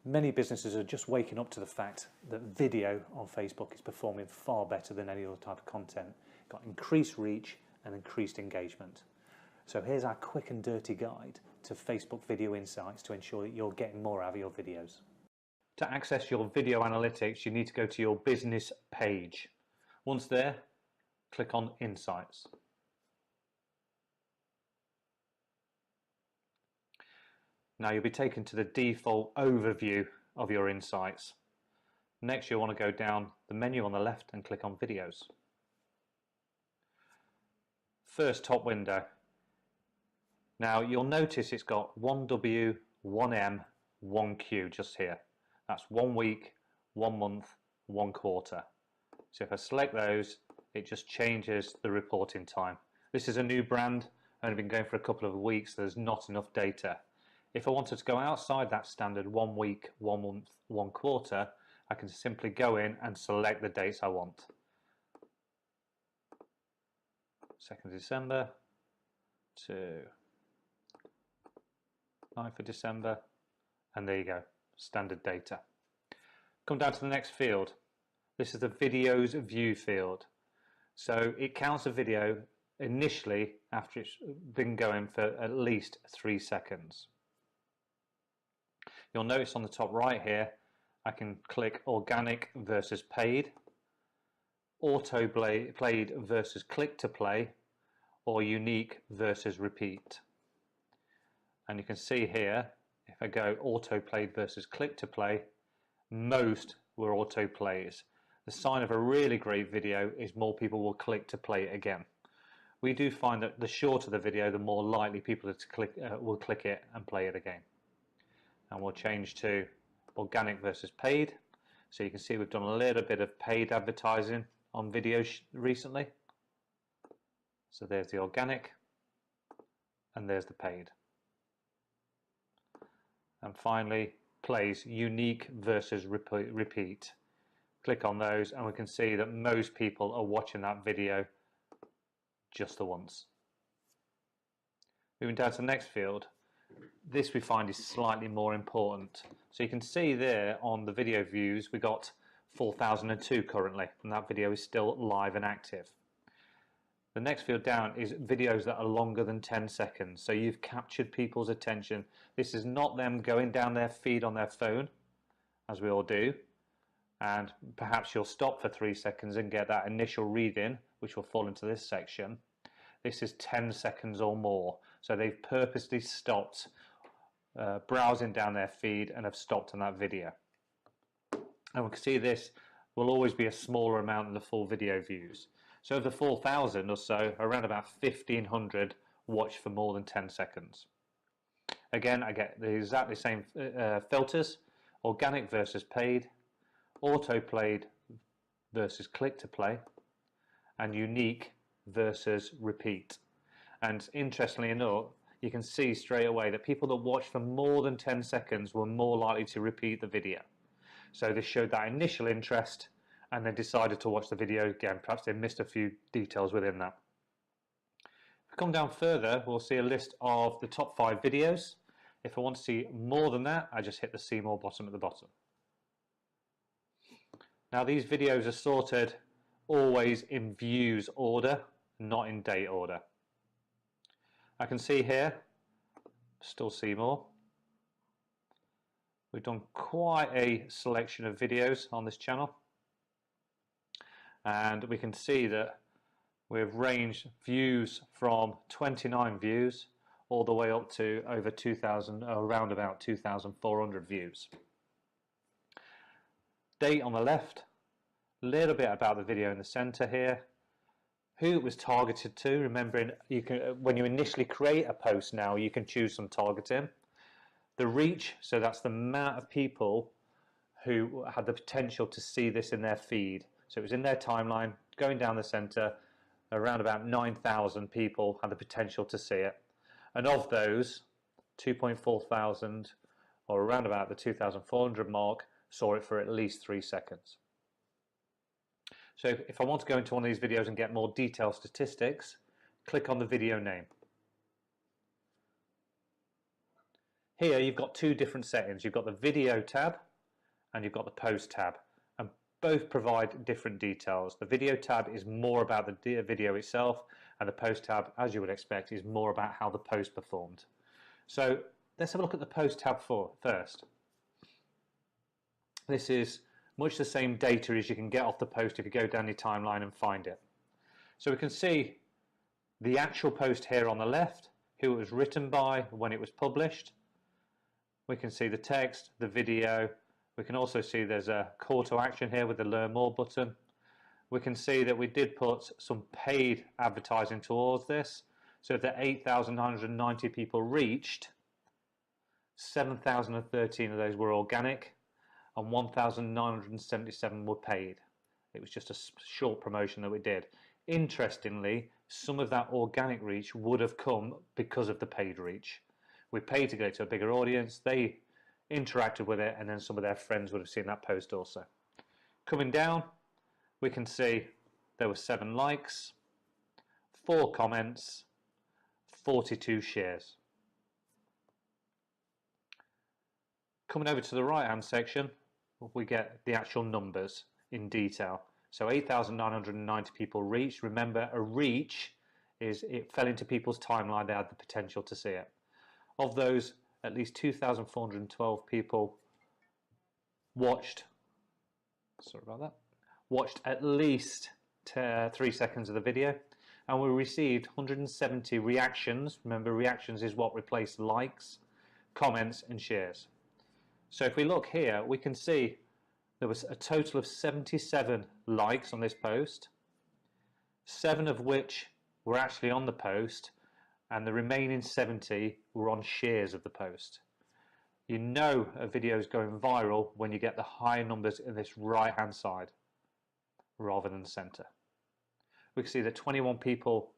Many businesses are just waking up to the fact that video on Facebook is performing far better than any other type of content. Got increased reach and increased engagement. So here's our quick and dirty guide to Facebook Video Insights to ensure that you're getting more out of your videos. To access your video analytics, you need to go to your business page. Once there, click on Insights. Now you'll be taken to the default overview of your insights. Next, you'll want to go down the menu on the left and click on Videos. First top window. Now you'll notice it's got 1W, 1M, 1Q just here. That's 1 week, 1 month, 1 quarter. So if I select those, it just changes the reporting time. This is a new brand, only been going for a couple of weeks, so there's not enough data. If I wanted to go outside that standard 1 week, 1 month, 1 quarter, I can simply go in and select the dates I want. 2nd of December to 9th of December, and there you go, standard data. Come down to the next field. This is the videos view field. So it counts a video initially after it's been going for at least 3 seconds. You'll notice on the top right here, I can click organic versus paid, auto played versus click to play, or unique versus repeat. And you can see here, if I go auto played versus click to play, most were auto plays. The sign of a really great video is more people will click to play it again. We do find that the shorter the video, the more likely people will click it and play it again. And we'll change to organic versus paid. So you can see we've done a little bit of paid advertising on videos recently. So there's the organic and there's the paid. And finally, plays unique versus repeat. Click on those and we can see that most people are watching that video just the once. Moving down to the next field. This we find is slightly more important. So you can see there on the video views we got 4002 currently, and that video is still live and active. The next field down is videos that are longer than 10 seconds. So you've captured people's attention. This is not them going down their feed on their phone, as we all do, and perhaps you'll stop for 3 seconds and get that initial read in, which will fall into this section. This is 10 seconds or more. So they've purposely stopped browsing down their feed and have stopped on that video. And we can see this will always be a smaller amount than the full video views. So of the 4,000 or so, around about 1,500 watched for more than 10 seconds. Again, I get the exactly same filters: organic versus paid, auto played versus click to play, and unique versus repeat. And interestingly enough, you can see straight away that people that watched for more than 10 seconds were more likely to repeat the video. So this showed that initial interest and then decided to watch the video again. Perhaps they missed a few details within that. If we come down further, we'll see a list of the top 5 videos. If I want to see more than that, I just hit the see more button at the bottom. Now these videos are sorted always in views order, not in date order. I can see here, still see more. We've done quite a selection of videos on this channel, and we can see that we've ranged views from 29 views all the way up to over 2,000, around about 2,400 views. Date on the left, a little bit about the video in the center here, who it was targeted to. Remembering, you can, when you initially create a post now, you can choose some targeting. The reach, so that's the amount of people who had the potential to see this in their feed. So it was in their timeline, going down the center, around about 9,000 people had the potential to see it. And of those, 2.4 thousand, or around about the 2,400 mark, saw it for at least 3 seconds. So if I want to go into one of these videos and get more detailed statistics, click on the video name. Here you've got two different settings. You've got the video tab and you've got the post tab, and both provide different details. The video tab is more about the video itself, and the post tab, as you would expect, is more about how the post performed. So let's have a look at the post tab first. This is much the same data as you can get off the post if you go down your timeline and find it. So we can see the actual post here on the left, who it was written by, when it was published. We can see the text, the video. We can also see there's a call to action here with the Learn More button. We can see that we did put some paid advertising towards this. So if the 8,990 people reached, 7,013 of those were organic and 1,977 were paid. It was just a short promotion that we did. Interestingly, some of that organic reach would have come because of the paid reach. We paid to go to a bigger audience, they interacted with it, and then some of their friends would have seen that post also. Coming down, we can see there were 7 likes, 4 comments, 42 shares. Coming over to the right hand section, we get the actual numbers in detail. So 8,990 people reached. Remember, a reach is it fell into people's timeline, they had the potential to see it. Of those, at least 2,412 people watched at least 3 seconds of the video, and we received 170 reactions. Remember, reactions is what replaced likes, comments and shares. So if we look here, we can see there was a total of 77 likes on this post, 7 of which were actually on the post, and the remaining 70 were on shares of the post. You know a video is going viral when you get the high numbers in this right hand side rather than the center. We can see that 21 people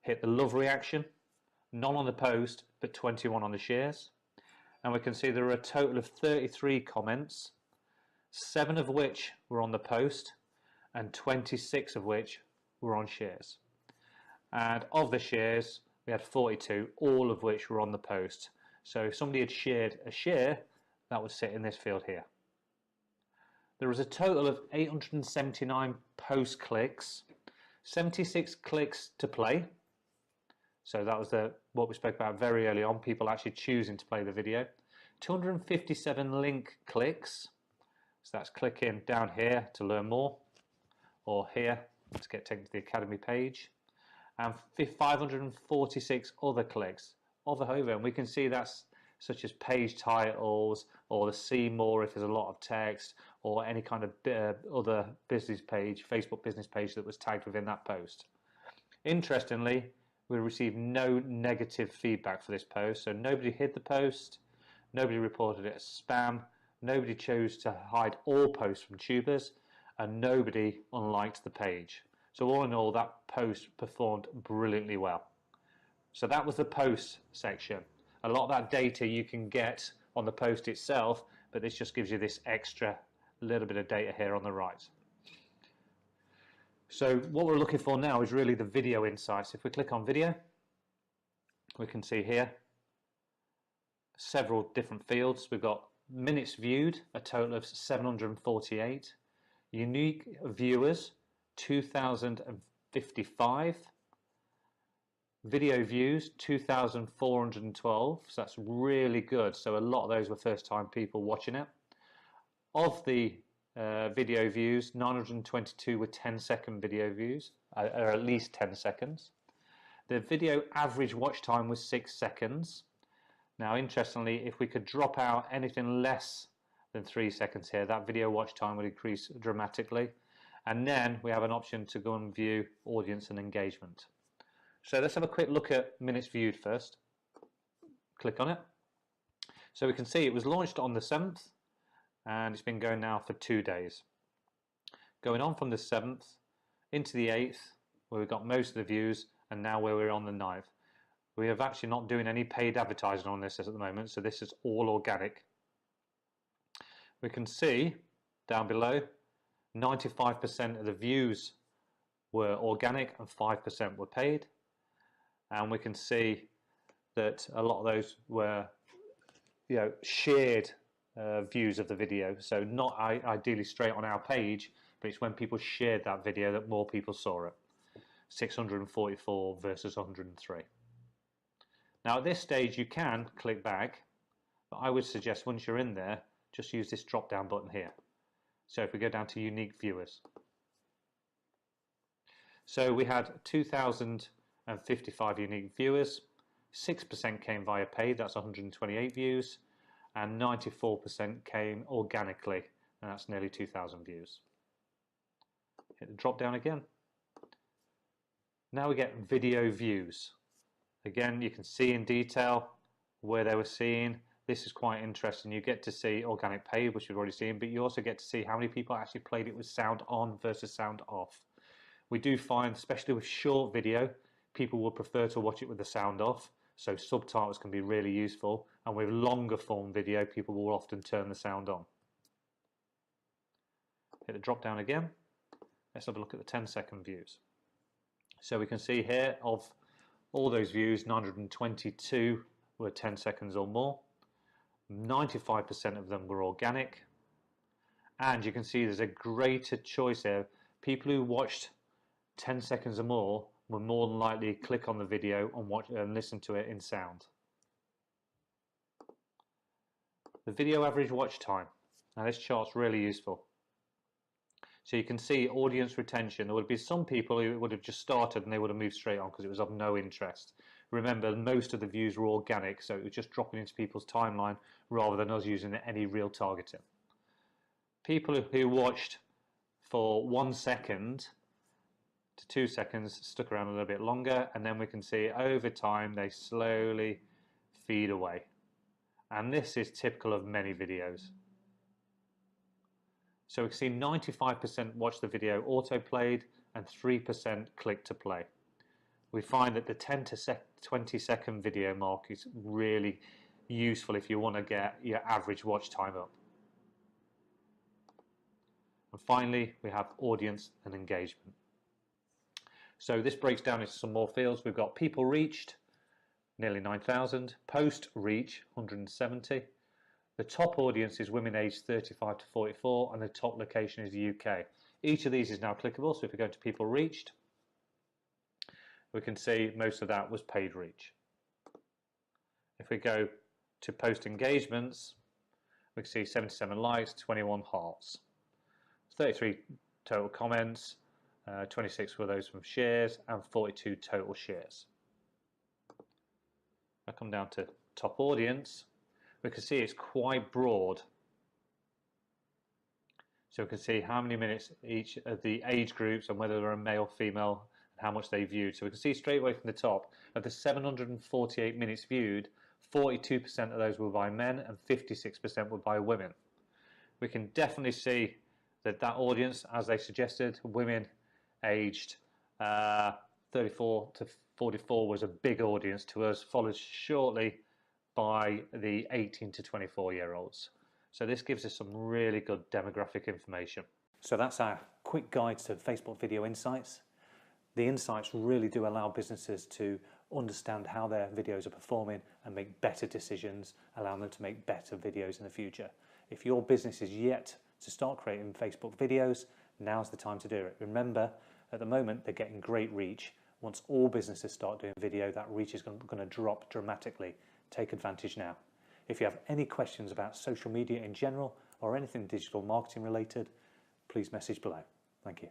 hit the love reaction, none on the post but 21 on the shares, and we can see there are a total of 33 comments, 7 of which were on the post and 26 of which were on shares. And of the shares we had 42, all of which were on the post. So if somebody had shared a share, that would sit in this field here. There was a total of 879 post clicks, 76 clicks to play. So that was what we spoke about very early on, people actually choosing to play the video. 257 link clicks, so that's clicking down here to learn more, or here to get taken to the Academy page, and 546 other clicks over, and we can see that's such as page titles, or the see more if there's a lot of text, or any kind of other business page, Facebook business page that was tagged within that post. Interestingly, we received no negative feedback for this post, so nobody hid the post, nobody reported it as spam, nobody chose to hide all posts from tubers, and nobody unliked the page. So all in all, that post performed brilliantly well. So that was the post section. A lot of that data you can get on the post itself, but this just gives you this extra little bit of data here on the right. So what we're looking for now is really the video insights. If we click on video, we can see here several different fields. We've got minutes viewed, a total of 748, unique viewers 2,055, video views 2,412, so that's really good. So a lot of those were first time people watching it. Of the video views, 922 were 10-second video views, or at least 10 seconds. The video average watch time was 6 seconds. Now interestingly, if we could drop out anything less than 3 seconds here, that video watch time would increase dramatically. And then we have an option to go and view audience and engagement. So let's have a quick look at minutes viewed first. Click on it. So we can see it was launched on the 7th and it's been going now for 2 days. Going on from the 7th into the 8th, where we've got most of the views, and now where we're on the 9th. We have actually not doing any paid advertising on this at the moment, so this is all organic. We can see down below 95% of the views were organic and 5% were paid, and we can see that a lot of those were shared views of the video. So not ideally straight on our page, but it's when people shared that video that more people saw it. 644 versus 103. Now at this stage you can click back, but I would suggest once you're in there, just use this drop down button here. So if we go down to unique viewers, so we had 2,055 unique viewers, 6% came via paid, that's 128 views, and 94% came organically, and that's nearly 2,000 views. Hit the drop down again. Now we get video views. Again, you can see in detail where they were seen. This is quite interesting. You get to see organic paid, which we've already seen, but you also get to see how many people actually played it with sound on versus sound off. We do find, especially with short video, people will prefer to watch it with the sound off, so subtitles can be really useful, and with longer form video, people will often turn the sound on. Hit the drop down again. Let's have a look at the 10-second views. So we can see here, of all those views, 922 were 10 seconds or more. 95% of them were organic. And you can see there's a greater choice here. People who watched 10 seconds or more were more than likely to click on the video and watch and listen to it in sound. The video average watch time. Now this chart's really useful. So you can see audience retention. There would be some people who would have just started and they would have moved straight on because it was of no interest. Remember, most of the views were organic, so it was just dropping into people's timeline rather than us using any real targeting. People who watched for 1 second to 2 seconds stuck around a little bit longer, and then we can see over time they slowly feed away. And this is typical of many videos. So we can see 95% watch the video auto-played and 3% click to play. We find that the 10 to 20 second video mark is really useful if you want to get your average watch time up. And finally, we have audience and engagement. So this breaks down into some more fields. We've got people reached, nearly 9,000, post reach, 170. The top audience is women aged 35 to 44, and the top location is the UK. Each of these is now clickable, so if we go to people reached, we can see most of that was paid reach. If we go to post engagements, we can see 77 likes, 21 hearts, 33 total comments, 26 were those from shares, and 42 total shares. I come down to top audience, we can see it's quite broad. So we can see how many minutes each of the age groups and whether they're a male, female, and how much they viewed. So we can see straight away from the top, of the 748 minutes viewed, 42% of those were by men and 56% were by women. We can definitely see that that audience, as they suggested, women aged 34 to 44 was a big audience to us, followed shortly by the 18 to 24-year-olds. So this gives us some really good demographic information. So that's our quick guide to Facebook Video Insights. The insights really do allow businesses to understand how their videos are performing and make better decisions, allowing them to make better videos in the future. If your business is yet to start creating Facebook videos, now's the time to do it. Remember, at the moment, they're getting great reach. Once all businesses start doing video, that reach is going to drop dramatically. Take advantage now. If you have any questions about social media in general or anything digital marketing related, please message below. Thank you.